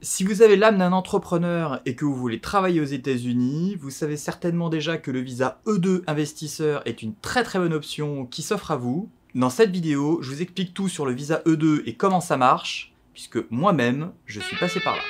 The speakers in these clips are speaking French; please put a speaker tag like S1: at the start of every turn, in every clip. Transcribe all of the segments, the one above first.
S1: Si vous avez l'âme d'un entrepreneur et que vous voulez travailler aux États-Unis, vous savez certainement déjà que le visa E2 investisseur est une très bonne option qui s'offre à vous. Dans cette vidéo, je vous explique tout sur le visa E2 et comment ça marche, puisque moi-même, je suis passé par là.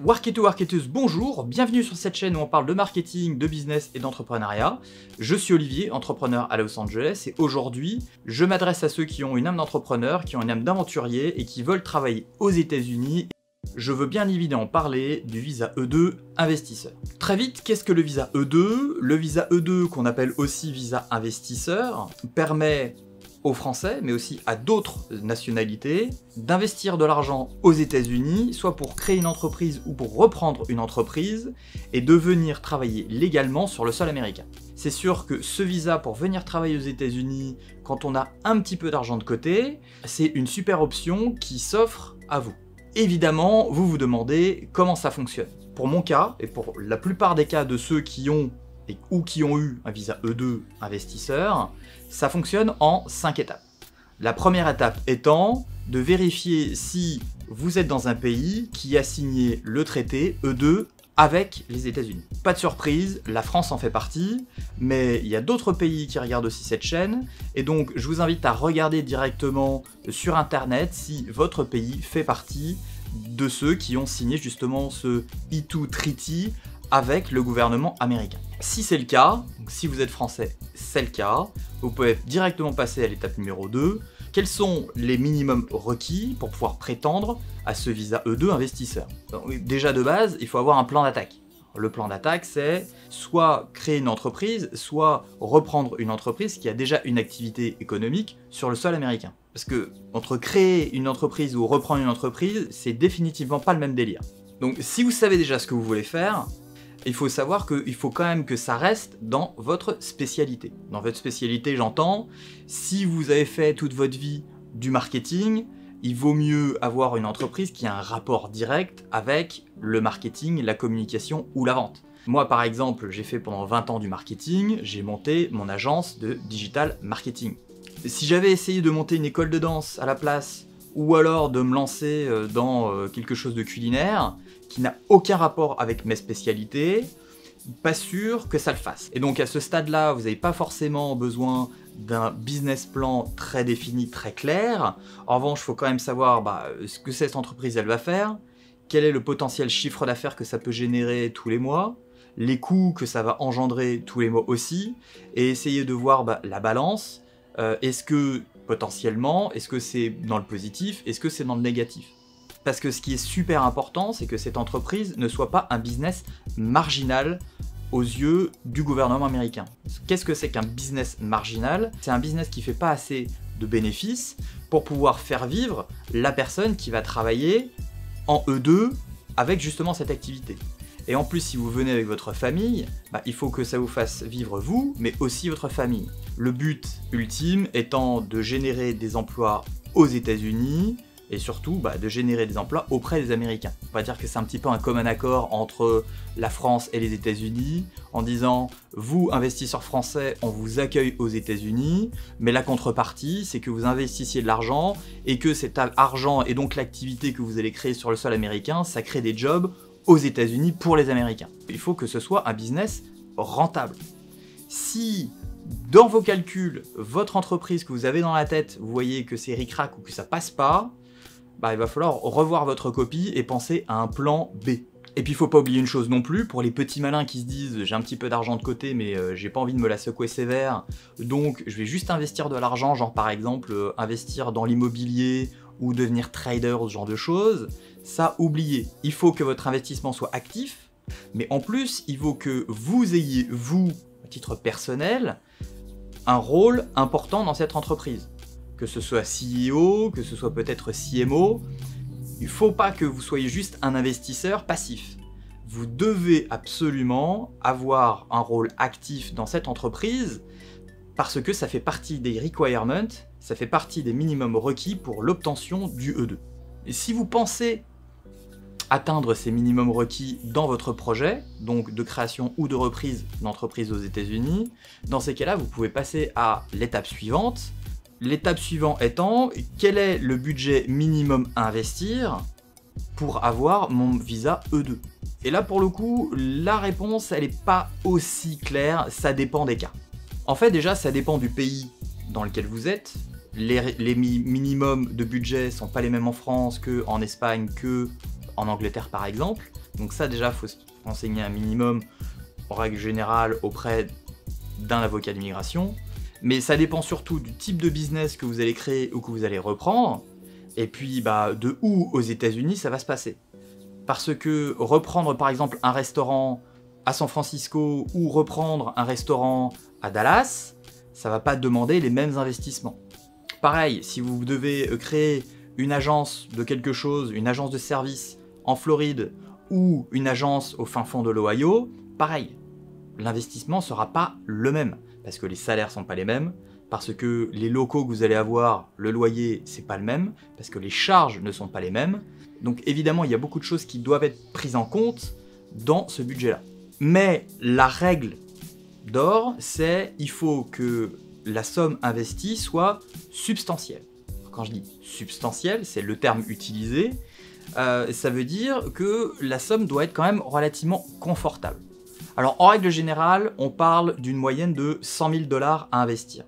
S1: Warketo Warketeuse, bonjour, bienvenue sur cette chaîne où on parle de marketing, de business et d'entrepreneuriat. Je suis Olivier, entrepreneur à Los Angeles, et aujourd'hui, je m'adresse à ceux qui ont une âme d'entrepreneur, qui ont une âme d'aventurier et qui veulent travailler aux États-Unis. Je veux bien évidemment parler du visa E2 investisseur. Très vite, qu'est-ce que le visa E2 ? Le visa E2, qu'on appelle aussi visa investisseur, permet aux Français, mais aussi à d'autres nationalités, d'investir de l'argent aux États-Unis, soit pour créer une entreprise ou pour reprendre une entreprise, et de venir travailler légalement sur le sol américain. C'est sûr que ce visa pour venir travailler aux États-Unis, quand on a un petit peu d'argent de côté, c'est une super option qui s'offre à vous. Évidemment, vous vous demandez comment ça fonctionne. Pour mon cas, et pour la plupart des cas de ceux qui ont ou qui ont eu un visa E2 investisseur, ça fonctionne en 5 étapes. La première étape étant de vérifier si vous êtes dans un pays qui a signé le traité E2 avec les États-Unis. Pas de surprise, la France en fait partie, mais il y a d'autres pays qui regardent aussi cette chaîne, et donc je vous invite à regarder directement sur internet si votre pays fait partie de ceux qui ont signé justement ce E2 Treaty avec le gouvernement américain. Si c'est le cas, donc si vous êtes français, c'est le cas, vous pouvez directement passer à l'étape numéro 2. Quels sont les minimums requis pour pouvoir prétendre à ce visa E2 investisseur ? Donc, déjà de base, il faut avoir un plan d'attaque. Le plan d'attaque, c'est soit créer une entreprise, soit reprendre une entreprise qui a déjà une activité économique sur le sol américain. Parce que entre créer une entreprise ou reprendre une entreprise, c'est définitivement pas le même délire. Donc si vous savez déjà ce que vous voulez faire, il faut savoir qu'il faut quand même que ça reste dans votre spécialité. Dans votre spécialité, j'entends, si vous avez fait toute votre vie du marketing, il vaut mieux avoir une entreprise qui a un rapport direct avec le marketing, la communication ou la vente. Moi, par exemple, j'ai fait pendant 20 ans du marketing, j'ai monté mon agence de digital marketing. Si j'avais essayé de monter une école de danse à la place, ou alors de me lancer dans quelque chose de culinaire, qui n'a aucun rapport avec mes spécialités, pas sûr que ça le fasse. Et donc à ce stade-là, vous n'avez pas forcément besoin d'un business plan très défini, très clair. En revanche, il faut quand même savoir ce que cette entreprise elle va faire, quel est le potentiel chiffre d'affaires que ça peut générer tous les mois, les coûts que ça va engendrer tous les mois aussi, et essayer de voir la balance. Est-ce que potentiellement, est-ce que c'est dans le positif, est-ce que c'est dans le négatif ? Parce que ce qui est super important, c'est que cette entreprise ne soit pas un business marginal aux yeux du gouvernement américain. Qu'est-ce que c'est qu'un business marginal ? C'est un business qui ne fait pas assez de bénéfices pour pouvoir faire vivre la personne qui va travailler en E2 avec justement cette activité. Et en plus, si vous venez avec votre famille, il faut que ça vous fasse vivre vous, mais aussi votre famille. Le but ultime étant de générer des emplois aux États-Unis, et surtout de générer des emplois auprès des Américains. On va dire que c'est un petit peu un commun accord entre la France et les États-Unis, en disant « vous, investisseurs français, on vous accueille aux États-Unis, mais la contrepartie, c'est que vous investissiez de l'argent, et que cet argent, et donc l'activité que vous allez créer sur le sol américain, ça crée des jobs aux États-Unis pour les Américains. » Il faut que ce soit un business rentable. Si dans vos calculs, votre entreprise que vous avez dans la tête, vous voyez que c'est ric-rac ou que ça passe pas, il va falloir revoir votre copie et penser à un plan B. Et puis il faut pas oublier une chose non plus, pour les petits malins qui se disent j'ai un petit peu d'argent de côté mais j'ai pas envie de me la secouer sévère, donc je vais juste investir de l'argent, genre par exemple investir dans l'immobilier ou devenir trader ou ce genre de choses, ça oubliez. Il faut que votre investissement soit actif, mais en plus il faut que vous ayez, vous, à titre personnel, un rôle important dans cette entreprise. Que ce soit CEO, que ce soit peut-être CMO, il ne faut pas que vous soyez juste un investisseur passif. Vous devez absolument avoir un rôle actif dans cette entreprise parce que ça fait partie des requirements, ça fait partie des minimums requis pour l'obtention du E2. Et si vous pensez atteindre ces minimums requis dans votre projet, donc de création ou de reprise d'entreprise aux États-Unis, dans ces cas-là, vous pouvez passer à l'étape suivante, L'étape suivante étant, quel est le budget minimum à investir pour avoir mon visa E2? Et là, pour le coup, la réponse, elle n'est pas aussi claire, ça dépend des cas. En fait, déjà, ça dépend du pays dans lequel vous êtes. Les minimums de budget sont pas les mêmes en France qu'en Espagne, qu'en Angleterre, par exemple. Donc ça, déjà, il faut se renseigner un minimum, en règle générale, auprès d'un avocat d'immigration. Mais ça dépend surtout du type de business que vous allez créer ou que vous allez reprendre. Et puis, de où aux États-Unis ça va se passer. Parce que reprendre, par exemple, un restaurant à San Francisco ou reprendre un restaurant à Dallas, ça va pas demander les mêmes investissements. Pareil, si vous devez créer une agence de quelque chose, une agence de service en Floride ou une agence au fin fond de l'Ohio, pareil, l'investissement sera pas le même, parce que les salaires sont pas les mêmes, parce que les locaux que vous allez avoir, le loyer, c'est pas le même, parce que les charges ne sont pas les mêmes. Donc évidemment, il y a beaucoup de choses qui doivent être prises en compte dans ce budget-là. Mais la règle d'or, c'est il faut que la somme investie soit substantielle. Quand je dis substantielle, c'est le terme utilisé, ça veut dire que la somme doit être quand même relativement confortable. Alors en règle générale, on parle d'une moyenne de 100 000 $ à investir.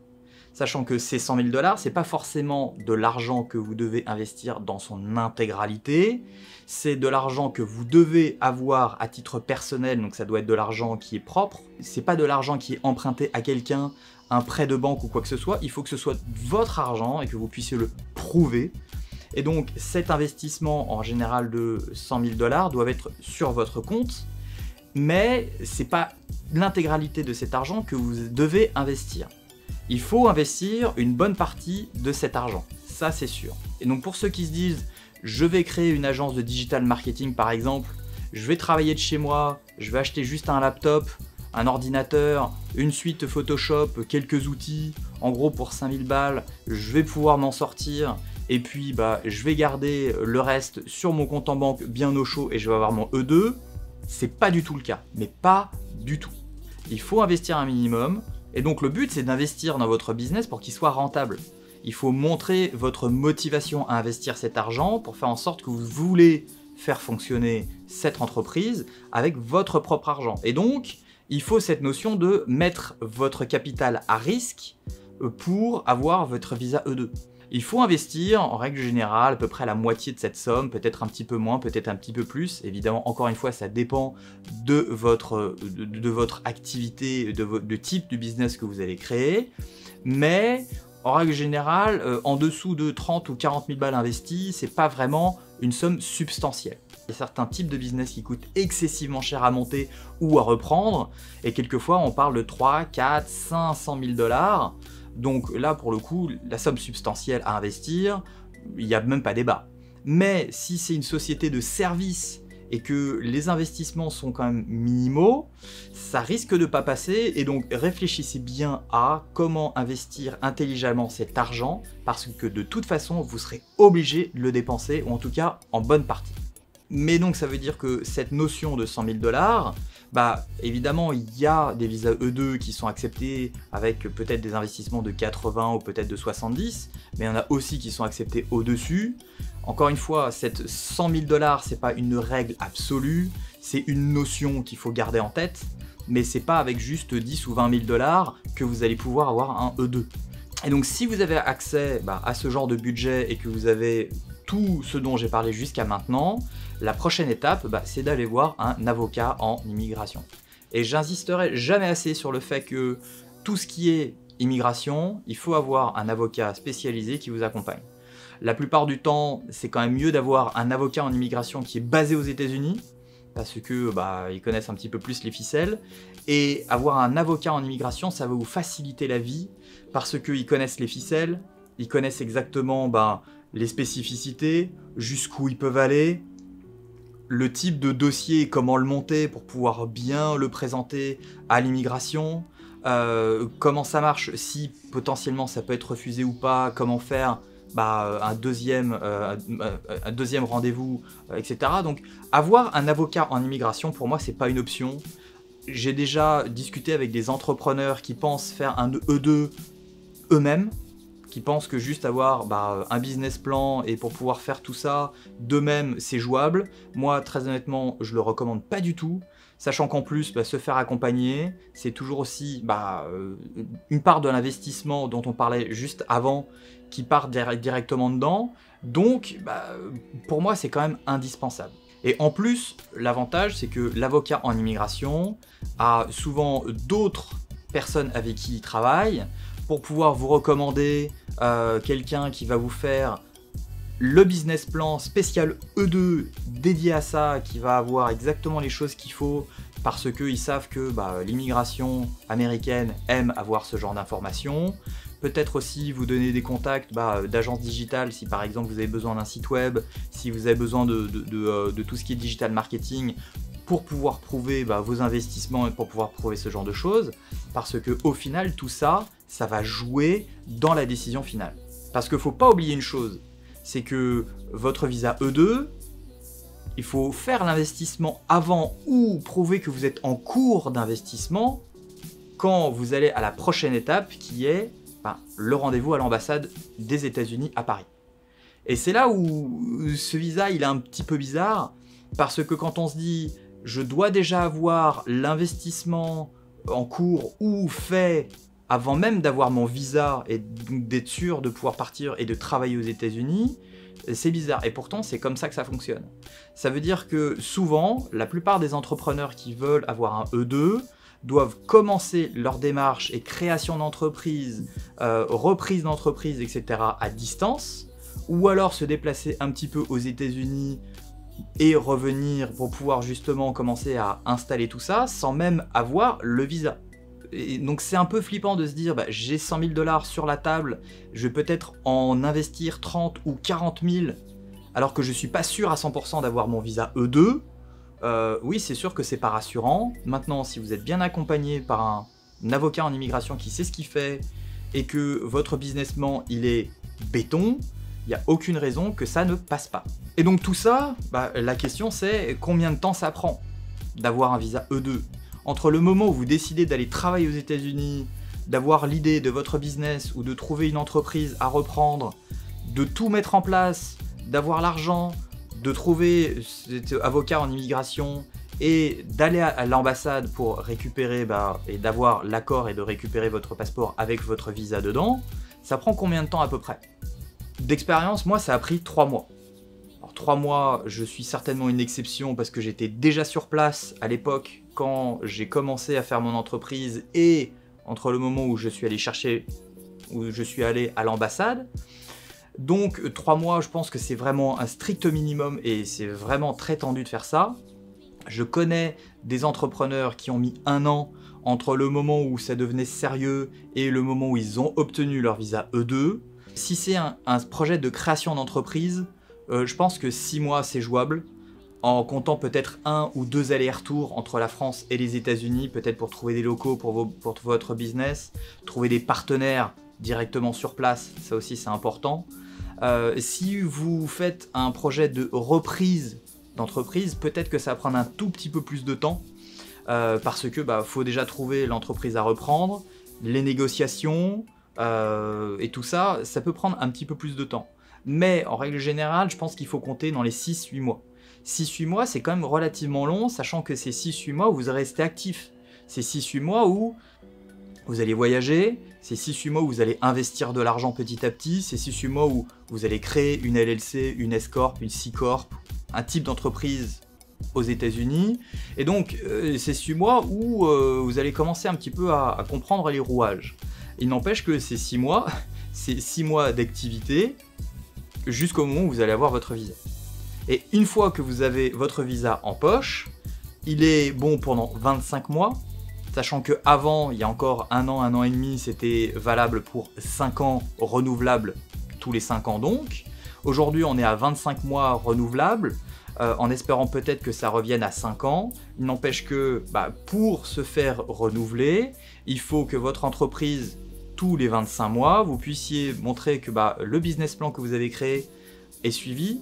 S1: Sachant que ces 100 000 $, c'est pas forcément de l'argent que vous devez investir dans son intégralité, c'est de l'argent que vous devez avoir à titre personnel, donc ça doit être de l'argent qui est propre, c'est pas de l'argent qui est emprunté à quelqu'un, un prêt de banque ou quoi que ce soit, il faut que ce soit votre argent et que vous puissiez le prouver. Et donc cet investissement en général de 100 000 $ doit être sur votre compte, mais c'est pas l'intégralité de cet argent que vous devez investir. Il faut investir une bonne partie de cet argent, ça c'est sûr. Et donc pour ceux qui se disent « je vais créer une agence de digital marketing par exemple, je vais travailler de chez moi, je vais acheter juste un laptop, un ordinateur, une suite Photoshop, quelques outils, en gros pour 5000 balles, je vais pouvoir m'en sortir, et puis je vais garder le reste sur mon compte en banque bien au chaud et je vais avoir mon E2 », c'est pas du tout le cas, mais pas du tout. Il faut investir un minimum. Et donc le but, c'est d'investir dans votre business pour qu'il soit rentable. Il faut montrer votre motivation à investir cet argent pour faire en sorte que vous voulez faire fonctionner cette entreprise avec votre propre argent. Et donc, il faut cette notion de mettre votre capital à risque pour avoir votre visa E2. Il faut investir, en règle générale, à peu près la moitié de cette somme, peut-être un petit peu moins, peut-être un petit peu plus. Évidemment, encore une fois, ça dépend de votre activité, de type de business que vous allez créer. Mais, en règle générale, en dessous de 30 ou 40 000 balles investies, c'est pas vraiment une somme substantielle. Il y a certains types de business qui coûtent excessivement cher à monter ou à reprendre, et quelquefois, on parle de 3, 4, 500 000 $. Donc là, pour le coup, la somme substantielle à investir, il n'y a même pas débat. Mais si c'est une société de service et que les investissements sont quand même minimaux, ça risque de ne pas passer. Et donc réfléchissez bien à comment investir intelligemment cet argent, parce que de toute façon, vous serez obligé de le dépenser, ou en tout cas en bonne partie. Mais donc ça veut dire que cette notion de 100 000 $, évidemment, il y a des visas E2 qui sont acceptés avec peut-être des investissements de 80 ou peut-être de 70, mais il y en a aussi qui sont acceptés au-dessus. Encore une fois, cette 100 000 $, c'est pas une règle absolue, c'est une notion qu'il faut garder en tête, mais c'est pas avec juste 10 ou 20 000 $ que vous allez pouvoir avoir un E2. Et donc si vous avez accès à ce genre de budget et que vous avez tout ce dont j'ai parlé jusqu'à maintenant, la prochaine étape, c'est d'aller voir un avocat en immigration. Et j'insisterai jamais assez sur le fait que tout ce qui est immigration, il faut avoir un avocat spécialisé qui vous accompagne. La plupart du temps, c'est quand même mieux d'avoir un avocat en immigration qui est basé aux États-Unis, parce que ils connaissent un petit peu plus les ficelles, et avoir un avocat en immigration, ça va vous faciliter la vie, parce qu'ils connaissent les ficelles, ils connaissent exactement les spécificités, jusqu'où ils peuvent aller, le type de dossier et comment le monter pour pouvoir bien le présenter à l'immigration, comment ça marche, si potentiellement ça peut être refusé ou pas, comment faire un deuxième rendez-vous, etc. Donc avoir un avocat en immigration, pour moi, c'est pas une option. J'ai déjà discuté avec des entrepreneurs qui pensent faire un E2 eux-mêmes, qui pensent que juste avoir un business plan et pour pouvoir faire tout ça d'eux-mêmes, c'est jouable. Moi, très honnêtement, je le recommande pas du tout. Sachant qu'en plus, se faire accompagner, c'est toujours aussi une part de l'investissement dont on parlait juste avant qui part directement dedans. Donc, pour moi, c'est quand même indispensable. Et en plus, l'avantage, c'est que l'avocat en immigration a souvent d'autres personnes avec qui il travaille pour pouvoir vous recommander quelqu'un qui va vous faire le business plan spécial E2 dédié à ça, qui va avoir exactement les choses qu'il faut, parce qu'ils savent que l'immigration américaine aime avoir ce genre d'informations. Peut-être aussi vous donner des contacts d'agences digitales si par exemple vous avez besoin d'un site web, si vous avez besoin de tout ce qui est digital marketing pour pouvoir prouver vos investissements et pour pouvoir prouver ce genre de choses. Parce que au final, tout ça, ça va jouer dans la décision finale. Parce qu'il ne faut pas oublier une chose, c'est que votre visa E2, il faut faire l'investissement avant ou prouver que vous êtes en cours d'investissement quand vous allez à la prochaine étape qui est le rendez-vous à l'ambassade des États-Unis à Paris. Et c'est là où ce visa il est un petit peu bizarre, parce que quand on se dit je dois déjà avoir l'investissement en cours ou fait avant même d'avoir mon visa et d'être sûr de pouvoir partir et de travailler aux États-Unis, c'est bizarre. Et pourtant, c'est comme ça que ça fonctionne. Ça veut dire que souvent, la plupart des entrepreneurs qui veulent avoir un E2 doivent commencer leur démarche et création d'entreprise, reprise d'entreprise, etc. à distance, ou alors se déplacer un petit peu aux États-Unis et revenir pour pouvoir justement commencer à installer tout ça sans même avoir le visa. Et donc c'est un peu flippant de se dire j'ai 100 000 $ sur la table, je vais peut-être en investir 30 ou 40 000 alors que je suis pas sûr à 100% d'avoir mon visa E2. Oui, c'est sûr que c'est pas rassurant. Maintenant, si vous êtes bien accompagné par un avocat en immigration qui sait ce qu'il fait et que votre business plan il est béton, il n'y a aucune raison que ça ne passe pas. Et donc tout ça, la question c'est combien de temps ça prend d'avoir un visa E2 ? Entre le moment où vous décidez d'aller travailler aux États-Unis, d'avoir l'idée de votre business ou de trouver une entreprise à reprendre, de tout mettre en place, d'avoir l'argent, de trouver cet avocat en immigration et d'aller à l'ambassade pour récupérer et d'avoir l'accord et de récupérer votre passeport avec votre visa dedans, ça prend combien de temps à peu près ? D'expérience, moi ça a pris 3 mois. Alors 3 mois, je suis certainement une exception parce que j'étais déjà sur place à l'époque quand j'ai commencé à faire mon entreprise et entre le moment où je suis allé à l'ambassade. Donc 3 mois, je pense que c'est vraiment un strict minimum et c'est vraiment très tendu de faire ça. Je connais des entrepreneurs qui ont mis 1 an entre le moment où ça devenait sérieux et le moment où ils ont obtenu leur visa E2. Si c'est un projet de création d'entreprise, je pense que 6 mois c'est jouable, en comptant peut-être 1 ou 2 allers-retours entre la France et les États-Unis, peut-être pour trouver des locaux pour votre business, trouver des partenaires directement sur place, ça aussi c'est important. Si vous faites un projet de reprise d'entreprise, peut-être que ça va prendre un tout petit peu plus de temps, parce que faut déjà trouver l'entreprise à reprendre, les négociations, et tout ça, ça peut prendre un petit peu plus de temps. Mais en règle générale, je pense qu'il faut compter dans les 6-8 mois. 6-8 mois, c'est quand même relativement long, sachant que c'est 6-8 mois où vous restez actif. C'est 6-8 mois où vous allez voyager, c'est 6-8 mois où vous allez investir de l'argent petit à petit, c'est 6-8 mois où vous allez créer une LLC, une S-Corp, une C-Corp, un type d'entreprise aux États-Unis. Et donc, c'est 6 mois où vous allez commencer un petit peu à comprendre les rouages. Il n'empêche que ces 6 mois, c'est 6 mois d'activité jusqu'au moment où vous allez avoir votre visa. Et une fois que vous avez votre visa en poche, il est bon pendant 25 mois, sachant qu'avant, il y a encore 1 an et demi, c'était valable pour 5 ans renouvelables, tous les 5 ans donc. Aujourd'hui, on est à 25 mois renouvelables, en espérant peut-être que ça revienne à 5 ans. Il n'empêche que pour se faire renouveler, il faut que votre entreprise, tous les 25 mois, vous puissiez montrer que le business plan que vous avez créé est suivi,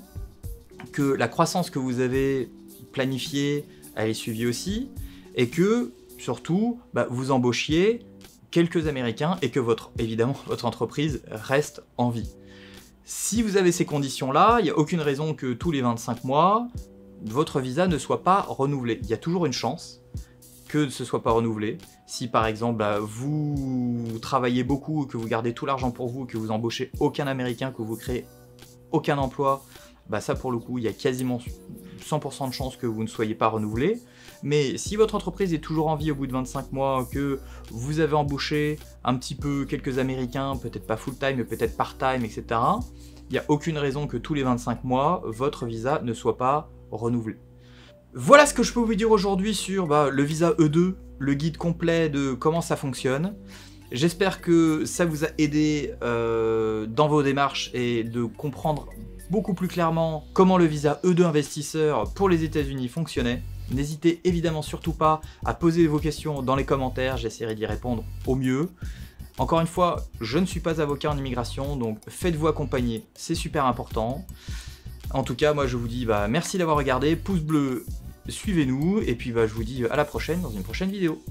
S1: que la croissance que vous avez planifiée, elle est suivie aussi, et que, surtout, vous embauchiez quelques Américains et que évidemment votre entreprise reste en vie. Si vous avez ces conditions-là, il n'y a aucune raison que tous les 25 mois, votre visa ne soit pas renouvelé. Il y a toujours une chance que ce ne soit pas renouvelé. Si par exemple vous travaillez beaucoup, que vous gardez tout l'argent pour vous, que vous embauchez aucun Américain, que vous créez aucun emploi, ça pour le coup il y a quasiment 100% de chances que vous ne soyez pas renouvelé. Mais si votre entreprise est toujours en vie au bout de 25 mois, que vous avez embauché un petit peu quelques Américains, peut-être pas full-time, mais peut-être part-time, etc., il n'y a aucune raison que tous les 25 mois, votre visa ne soit pas renouvelé. Voilà ce que je peux vous dire aujourd'hui sur le visa E2, le guide complet de comment ça fonctionne. J'espère que ça vous a aidé dans vos démarches et de comprendre beaucoup plus clairement comment le visa E2 investisseur pour les États-Unis fonctionnait. N'hésitez évidemment surtout pas à poser vos questions dans les commentaires, j'essaierai d'y répondre au mieux. Encore une fois, je ne suis pas avocat en immigration, donc faites-vous accompagner, c'est super important. En tout cas, moi je vous dis merci d'avoir regardé, pouce bleu, suivez-nous, et puis je vous dis à la prochaine dans une prochaine vidéo.